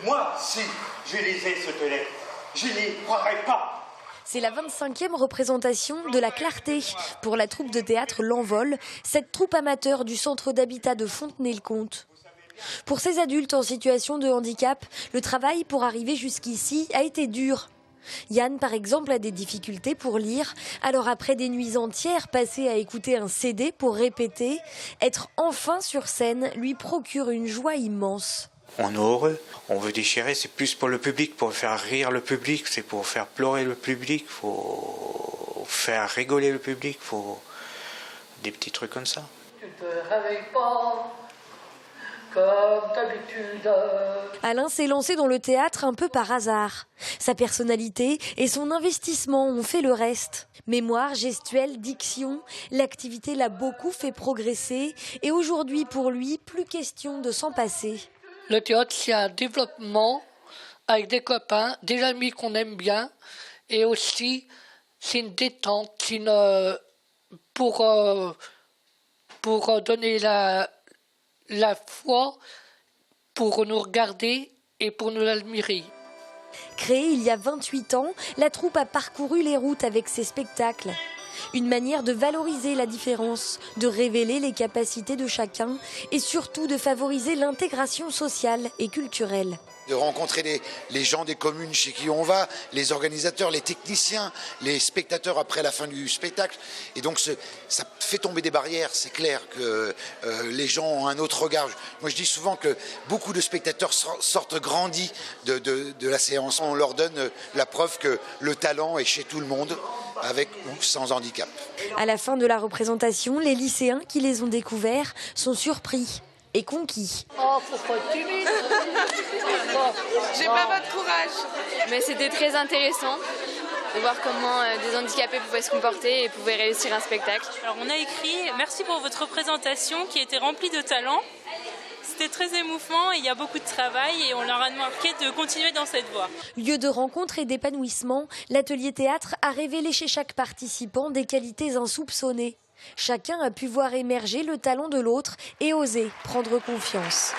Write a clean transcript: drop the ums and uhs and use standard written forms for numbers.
Moi, si je lisais ce lettre, je n'y croirais pas. C'est la 25e représentation de La Clarté pour la troupe de théâtre L'Envol, cette troupe amateur du centre d'habitat de Fontenay-le-Comte. Pour ces adultes en situation de handicap, le travail pour arriver jusqu'ici a été dur. Yann, par exemple, a des difficultés pour lire. Alors après des nuits entières passées à écouter un CD pour répéter, être enfin sur scène lui procure une joie immense. On est heureux, on veut déchirer, c'est plus pour le public, pour faire rire le public, c'est pour faire pleurer le public, faut faire rigoler le public, faut des petits trucs comme ça. Tu te réveilles pas comme d'habitude. Alain s'est lancé dans le théâtre un peu par hasard. Sa personnalité et son investissement ont fait le reste. Mémoire, gestuelle, diction, l'activité l'a beaucoup fait progresser et aujourd'hui pour lui, plus question de s'en passer. Le théâtre, c'est un développement avec des copains, des amis qu'on aime bien, et aussi c'est une détente, c'est pour donner la foi, pour nous regarder et pour nous admirer. Créée il y a 28 ans, la troupe a parcouru les routes avec ses spectacles. Une manière de valoriser la différence, de révéler les capacités de chacun et surtout de favoriser l'intégration sociale et culturelle. De rencontrer les gens des communes chez qui on va, les organisateurs, les techniciens, les spectateurs après la fin du spectacle. Et donc ça fait tomber des barrières, c'est clair que les gens ont un autre regard. Moi je dis souvent que beaucoup de spectateurs sortent grandis de la séance. On leur donne la preuve que le talent est chez tout le monde, avec ou sans handicap. À la fin de la représentation, les lycéens qui les ont découverts sont surpris et conquis. Oh, faut pas être timide. J'ai pas votre courage. Mais c'était très intéressant de voir comment des handicapés pouvaient se comporter et pouvaient réussir un spectacle. Alors on a écrit « Merci pour votre présentation qui était remplie de talent ». C'était très émouvant et il y a beaucoup de travail et on leur a demandé de continuer dans cette voie. Lieu de rencontre et d'épanouissement, l'atelier théâtre a révélé chez chaque participant des qualités insoupçonnées. Chacun a pu voir émerger le talent de l'autre et oser prendre confiance.